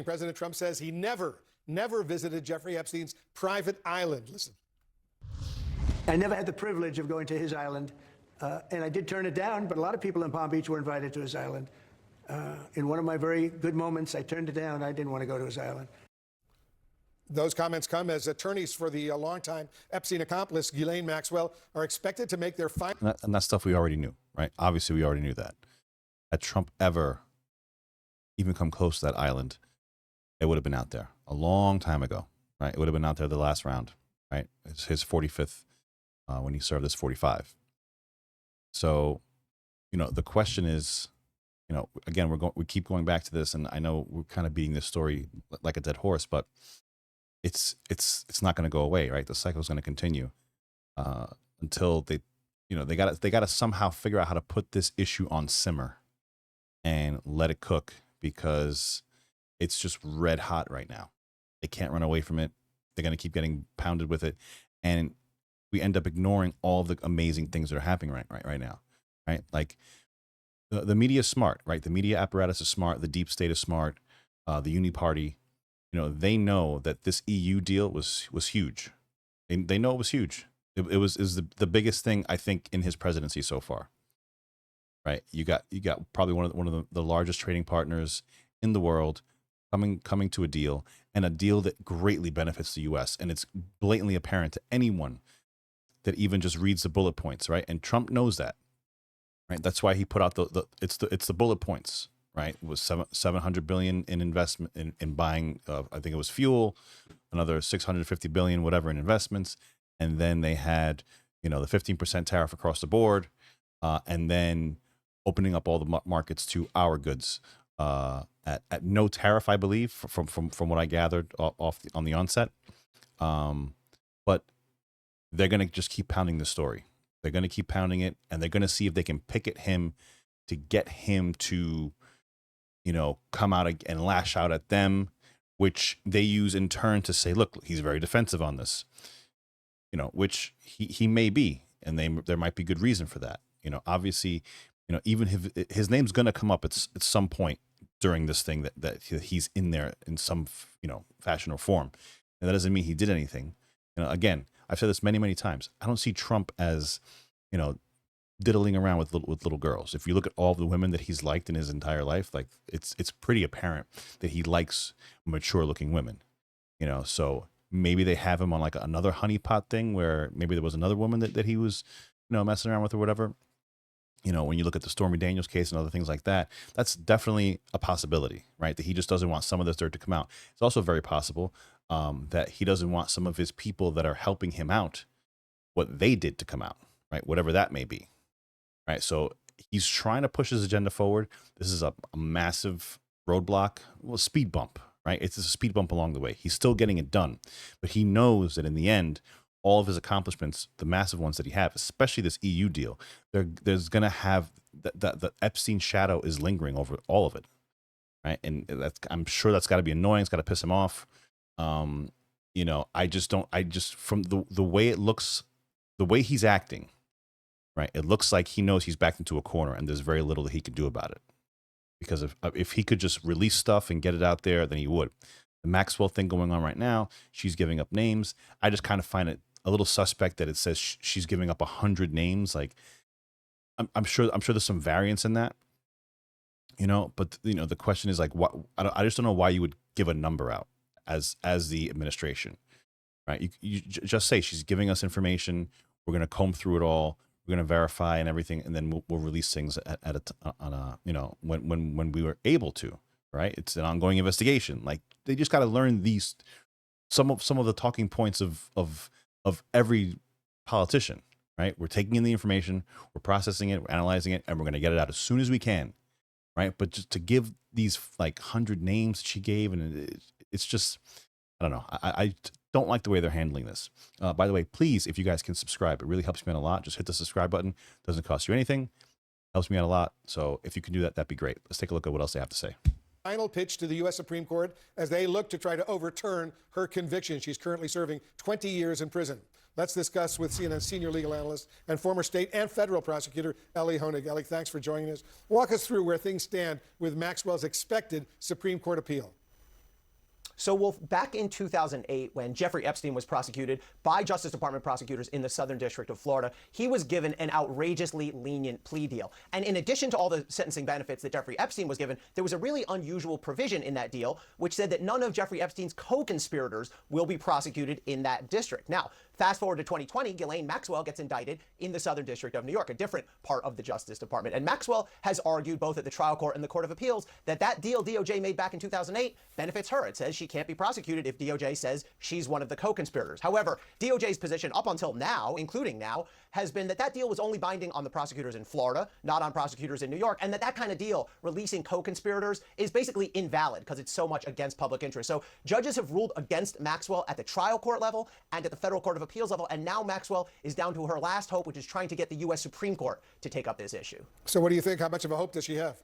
President Trump says he never visited Jeffrey Epstein's private island. Listen. I never had the privilege of going to his island, and I did turn it down, but a lot of people in Palm Beach were invited to his island. In one of my very good moments, I turned it down. I didn't want to go to his island. Those comments come as attorneys for the longtime Epstein accomplice, Ghislaine Maxwell, are expected to make their final... And that's stuff we already knew, right? Obviously, we already knew that. Had Trump ever even come close to that island, it would have been out there a long time ago, right? It would have been out there the last round, right? It's his 45th when he served his 45. So, the question is, again, we keep going back to this, and I know we're kind of beating this story like a dead horse, but it's not going to go away, right? The cycle is going to continue until they got to somehow figure out how to put this issue on simmer and let it cook, because it's just red hot right now. They can't run away from it. They're going to keep getting pounded with it, and we end up ignoring all the amazing things that are happening right now, right? Like the media is smart, right? The media apparatus is smart. The deep state is smart. The Uni Party, they know that this EU deal was huge. They know it was huge. It was the biggest thing, I think, in his presidency so far. Right? You got probably one of the largest trading partners in the world coming to a deal, and a deal that greatly benefits the U.S. And it's blatantly apparent to anyone that even just reads the bullet points, right? And Trump knows that, right? That's why he put out it's the bullet points, right? It was $700 billion in investment in buying, I think it was fuel, another $650 billion, whatever, in investments. And then they had, the 15% tariff across the board, and then opening up all the markets to our goods at no tariff, I believe, from what I gathered on the onset. But they're going to just keep pounding the story. They're going to keep pounding it, and they're going to see if they can pick at him to get him to, come out and lash out at them, which they use in turn to say, look, he's very defensive on this, which he may be, and there might be good reason for that. Obviously, even his name's going to come up at some point during this thing that he's in there in some, fashion or form. And that doesn't mean he did anything. Again, I've said this many, many times. I don't see Trump as, diddling around with little girls. If you look at all the women that he's liked in his entire life, like it's pretty apparent that he likes mature looking women, so maybe they have him on like another honeypot thing where maybe there was another woman that he was, messing around with or whatever. When you look at the Stormy Daniels case and other things like that, that's definitely a possibility, right? That he just doesn't want some of this dirt to come out. It's also very possible that he doesn't want some of his people that are helping him out, what they did, to come out, right? Whatever that may be, right? So he's trying to push his agenda forward. This is a massive roadblock, speed bump, right? It's a speed bump along the way. He's still getting it done, but he knows that in the end, all of his accomplishments, the massive ones that he have, especially this EU deal, there's going to have the Epstein shadow is lingering over all of it, right? And I'm sure that's got to be annoying. It's got to piss him off. From the way it looks, the way he's acting, right? It looks like he knows he's backed into a corner, and there's very little that he can do about it. Because if he could just release stuff and get it out there, then he would. The Maxwell thing going on right now, she's giving up names. I just kind of find it a little suspect that it says she's giving up 100 names. Like, I'm sure there's some variance in that, but the question is like, what? I just don't know why you would give a number out as the administration, right? You just say she's giving us information. We're going to comb through it all. We're going to verify and everything, and then we'll release things when we were able to, right? It's an ongoing investigation. Like, they just got to learn some of the talking points of every politician, right? We're taking in the information, we're processing it, we're analyzing it, and we're going to get it out as soon as we can, right? But just to give these like 100 names that she gave, and it's just, I don't know. I don't like the way they're handling this. By the way, please, if you guys can subscribe, it really helps me out a lot. Just hit the subscribe button. Doesn't cost you anything. Helps me out a lot. So if you can do that, that'd be great. Let's take a look at what else they have to say. Final pitch to the U.S. Supreme Court as they look to try to overturn her conviction. She's currently serving 20 years in prison. Let's discuss with CNN's senior legal analyst and former state and federal prosecutor, Elie Honig. Elie, thanks for joining us. Walk us through where things stand with Maxwell's expected Supreme Court appeal. So, Wolf, back in 2008, when Jeffrey Epstein was prosecuted by Justice Department prosecutors in the Southern District of Florida, he was given an outrageously lenient plea deal. And in addition to all the sentencing benefits that Jeffrey Epstein was given, there was a really unusual provision in that deal, which said that none of Jeffrey Epstein's co-conspirators will be prosecuted in that district. Now, fast forward to 2020, Ghislaine Maxwell gets indicted in the Southern District of New York, a different part of the Justice Department. And Maxwell has argued both at the trial court and the Court of Appeals that that deal DOJ made back in 2008 benefits her. It says she can't be prosecuted if DOJ says she's one of the co-conspirators. However, DOJ's position up until now, including now, has been that that deal was only binding on the prosecutors in Florida, not on prosecutors in New York, and that that kind of deal, releasing co-conspirators, is basically invalid because it's so much against public interest. So judges have ruled against Maxwell at the trial court level and at the Federal Court of Appeals level, and now Maxwell is down to her last hope, which is trying to get the U.S. Supreme Court to take up this issue. So what do you think? How much of a hope does she have?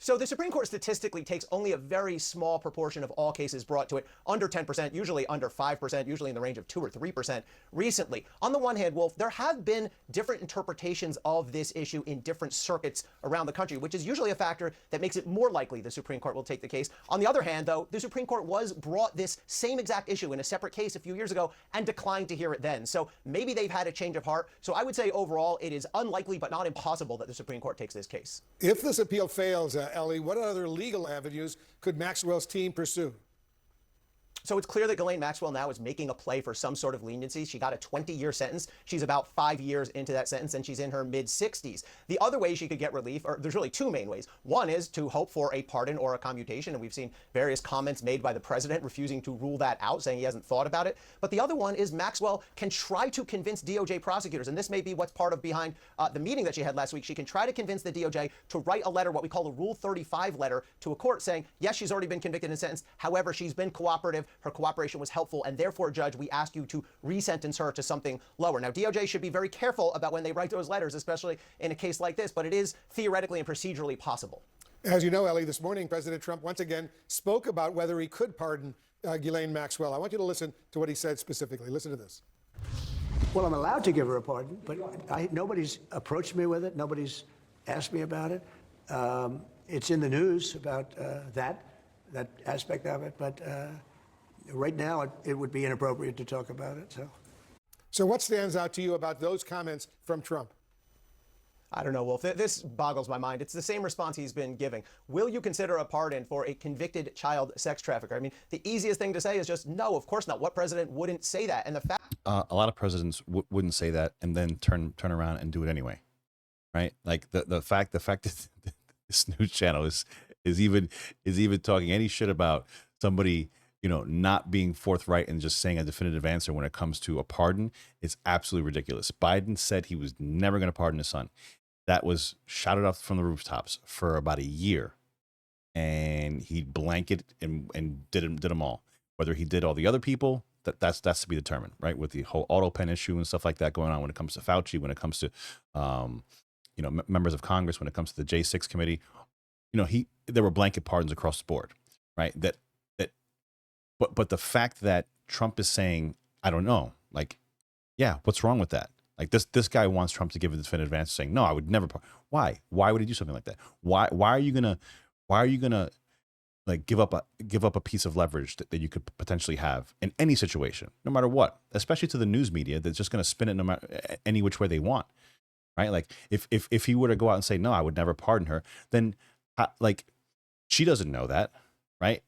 So the Supreme Court statistically takes only a very small proportion of all cases brought to it, under 10%, usually under 5%, usually in the range of 2 or 3% recently. On the one hand, Wolf, there have been different interpretations of this issue in different circuits around the country, which is usually a factor that makes it more likely the Supreme Court will take the case. On the other hand, though, the Supreme Court was brought this same exact issue in a separate case a few years ago and declined to hear it then. So maybe they've had a change of heart. So I would say overall it is unlikely but not impossible that the Supreme Court takes this case. If this appeal fails, Ellie, what other legal avenues could Maxwell's team pursue? So it's clear that Ghislaine Maxwell now is making a play for some sort of leniency. She got a 20-year sentence. She's about 5 years into that sentence, and she's in her mid-60s. The other way she could get relief, or there's really two main ways. One is to hope for a pardon or a commutation, and we've seen various comments made by the president refusing to rule that out, saying he hasn't thought about it. But the other one is Maxwell can try to convince DOJ prosecutors, and this may be what's part of behind the meeting that she had last week. She can try to convince the DOJ to write a letter, what we call a Rule 35 letter, to a court saying, yes, she's already been convicted and sentenced. However, she's been cooperative. Her cooperation was helpful, and therefore, Judge, we ask you to resentence her to something lower. Now, DOJ should be very careful about when they write those letters, especially in a case like this, but it is theoretically and procedurally possible. As you know, Ellie, this morning, President Trump once again spoke about whether he could pardon Ghislaine Maxwell. I want you to listen to what he said specifically. Listen to this. Well, I'm allowed to give her a pardon, but nobody's approached me with it. Nobody's asked me about it. It's in the news about that aspect of it, but right now it would be inappropriate to talk about it. So what stands out to you about those comments from Trump? I don't know, Wolf. This boggles my mind. It's the same response he's been giving. Will you consider a pardon for a convicted child sex trafficker? I mean, the easiest thing to say is just no, of course not. What president wouldn't say that? And the fact A lot of presidents wouldn't say that and then turn around and do it anyway, right? Like the fact that this news channel is even talking any shit about somebody, not being forthright and just saying a definitive answer when it comes to a pardon is absolutely ridiculous. Biden said he was never going to pardon his son. That was shouted off from the rooftops for about a year, and he blanketed and did them all. Whether he did all the other people, that's to be determined, right? With the whole auto pen issue and stuff like that going on, when it comes to Fauci, when it comes to members of Congress, when it comes to the J6 committee, there were blanket pardons across the board, right? But the fact that Trump is saying, I don't know, like, yeah, what's wrong with that? Like this guy wants Trump to give a definitive answer saying, no, I would never. Why would he do something like that? Why are you gonna like give up a piece of leverage that you could potentially have in any situation, no matter what, especially to the news media that's just going to spin it no matter any which way they want, right? Like if he were to go out and say, no, I would never pardon her, then like she doesn't know that, right?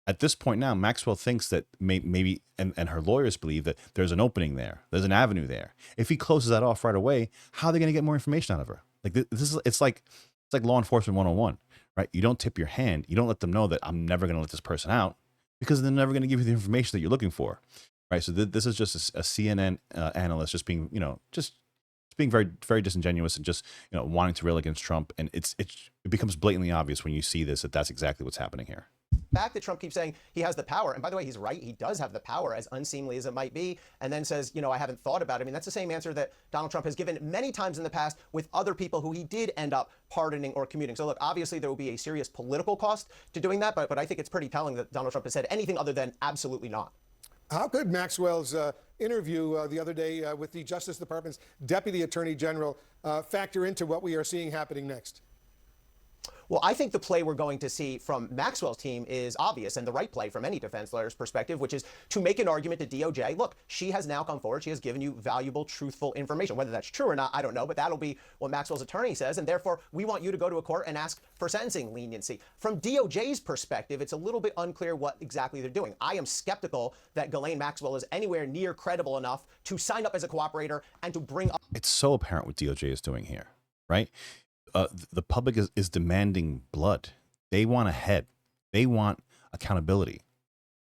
At this point now, Maxwell thinks that maybe, and her lawyers believe that there's an opening there. There's an avenue there. If he closes that off right away, how are they going to get more information out of her? Like it's like law enforcement 101, right? You don't tip your hand. You don't let them know that I'm never going to let this person out because they're never going to give you the information that you're looking for, right? So this is just a CNN analyst just being, just being very, very disingenuous and just, wanting to rail against Trump. And it becomes blatantly obvious when you see this that that's exactly what's happening here. fact that Trump keeps saying he has the power, and by the way, he's right, he does have the power, as unseemly as it might be, and then says, I haven't thought about it. I mean, that's the same answer that Donald Trump has given many times in the past with other people who he did end up pardoning or commuting. So look, obviously there will be a serious political cost to doing that, but I think it's pretty telling that Donald Trump has said anything other than absolutely not. How could Maxwell's interview the other day with the Justice Department's Deputy Attorney General factor into what we are seeing happening next? Well, I think the play we're going to see from Maxwell's team is obvious and the right play from any defense lawyer's perspective, which is to make an argument to DOJ. Look, she has now come forward. She has given you valuable, truthful information. Whether that's true or not, I don't know, but that'll be what Maxwell's attorney says. And therefore, we want you to go to a court and ask for sentencing leniency. From DOJ's perspective, it's a little bit unclear what exactly they're doing. I am skeptical that Ghislaine Maxwell is anywhere near credible enough to sign up as a cooperator and to bring up. It's so apparent what DOJ is doing here, right? The public is demanding blood. They want a head. They want accountability,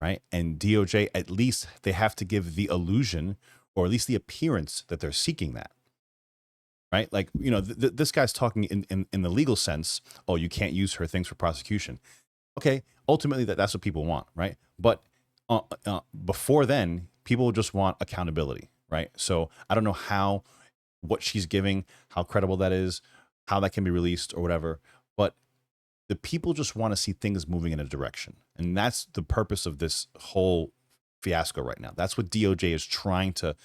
right? And DOJ, at least they have to give the illusion or at least the appearance that they're seeking that, right? Like, you know, this guy's talking in the legal sense. Oh, you can't use her things for prosecution. Okay, ultimately that's what people want, right? But before then, people just want accountability, right? So I don't know what she's giving, how credible that is, how that can be released or whatever. But the people just want to see things moving in a direction. And that's the purpose of this whole fiasco right now. That's what DOJ is trying to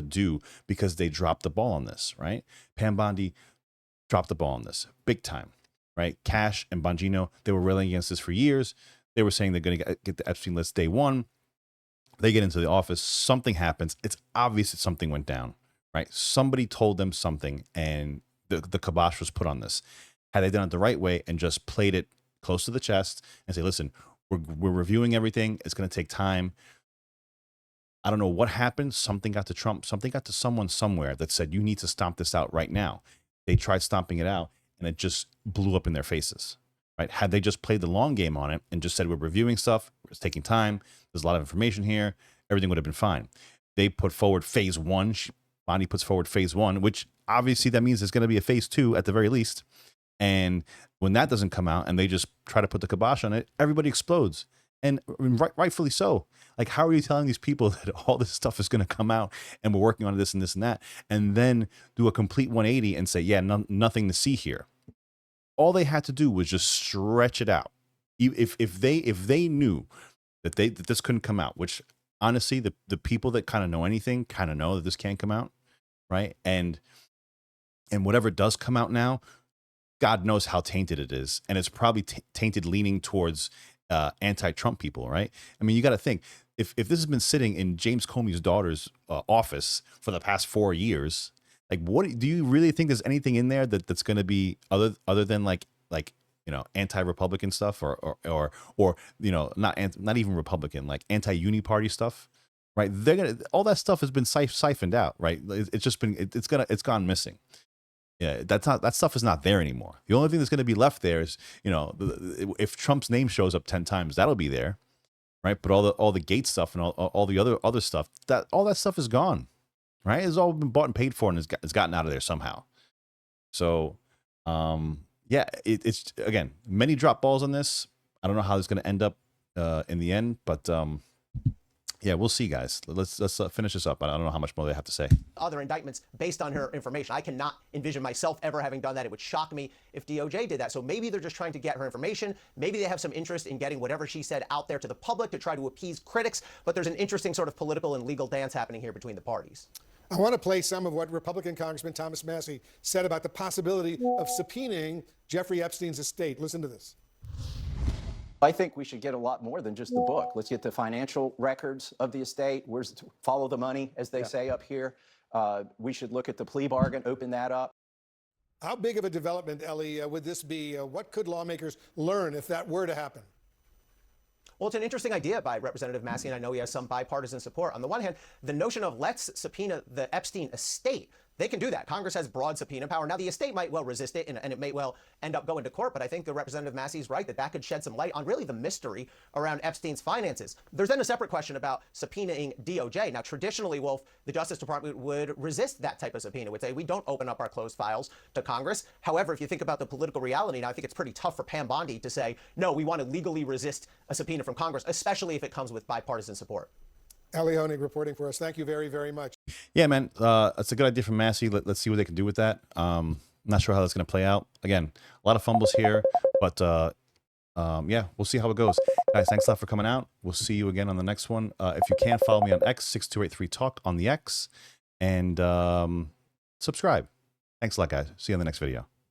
do, because they dropped the ball on this, right? Pam Bondi dropped the ball on this big time, right? Cash and Bongino, they were railing against this for years. They were saying they're going to get the Epstein list day one. They get into the office, something happens. It's obvious that something went down, right? Somebody told them something, and the kibosh was put on this. Had they done it the right way and just played it close to the chest and say, listen, we're reviewing everything. It's going to take time. I don't know what happened. Something got to Trump. Something got to someone somewhere that said, you need to stomp this out right now. They tried stomping it out, and it just blew up in their faces, right? Had they just played the long game on it and just said, we're reviewing stuff, it's taking time, there's a lot of information here, everything would have been fine. They put forward phase one. Bondi puts forward phase one, which obviously that means there's going to be a phase two at the very least. And when that doesn't come out and they just try to put the kibosh on it, everybody explodes. And rightfully so. Like, how are you telling these people that all this stuff is going to come out and we're working on this and this and that, and then do a complete 180 and say, yeah, nothing to see here? All they had to do was just stretch it out. If they knew that this couldn't come out, which honestly, the people that kind of know anything kind of know that this can't come out, right? And whatever does come out now, God knows how tainted it is, and it's probably tainted leaning towards anti-Trump people, right? I mean, you got to think, if this has been sitting in James Comey's daughter's office for the past 4 years, like, what do you really think there's anything in there that's going to be other than like you know, anti-Republican stuff or you know, not even Republican, like anti-uni party stuff, right? All that stuff has been siphoned out, right? It's just been it's gone missing. Yeah, that stuff is not there anymore. The only thing that's going to be left there is, you know, if Trump's name shows up 10 times, that'll be there, right? But all the Gates stuff and all the other stuff, all that stuff is gone, right? It's all been bought and paid for, and it's gotten out of there somehow. So, yeah, it's again, many drop balls on this. I don't know how it's going to end up in the end, but yeah, we'll see, guys. Let's finish this up. I don't know how much more they have to say. Other indictments based on her information. I cannot envision myself ever having done that. It would shock me if DOJ did that. So maybe they're just trying to get her information. Maybe they have some interest in getting whatever she said out there to the public to try to appease critics. But there's an interesting sort of political and legal dance happening here between the parties. I want to play some of what Republican Congressman Thomas Massie said about the possibility of subpoenaing Jeffrey Epstein's estate. Listen to this. I think we should get a lot more than just the book. Let's get the financial records of the estate. Follow the money, as they say up here. We should look at the plea bargain, open that up. How big of a development, Ellie, would this be? What could lawmakers learn if that were to happen? Well, it's an interesting idea by Representative Massie, and I know he has some bipartisan support. On the one hand, the notion of let's subpoena the Epstein estate. They can do that. Congress has broad subpoena power. Now, the estate might well resist it, and it may well end up going to court, but I think the Representative Massey is right that could shed some light on really the mystery around Epstein's finances. There's then a separate question about subpoenaing DOJ. Now, traditionally, Wolf, the Justice Department would resist that type of subpoena, would say, we don't open up our closed files to Congress. However, if you think about the political reality now, I think it's pretty tough for Pam Bondi to say, no, we want to legally resist a subpoena from Congress, especially if it comes with bipartisan support. Ellie Honig reporting for us. Thank you very, very much. Yeah, man, that's a good idea from Massey. Let's see what they can do with that. Not sure how that's going to play out. Again, a lot of fumbles here, but yeah, we'll see how it goes. Guys, thanks a lot for coming out. We'll see you again on the next one. If you can, follow me on X, 6283talk on the X, and subscribe. Thanks a lot, guys. See you on the next video.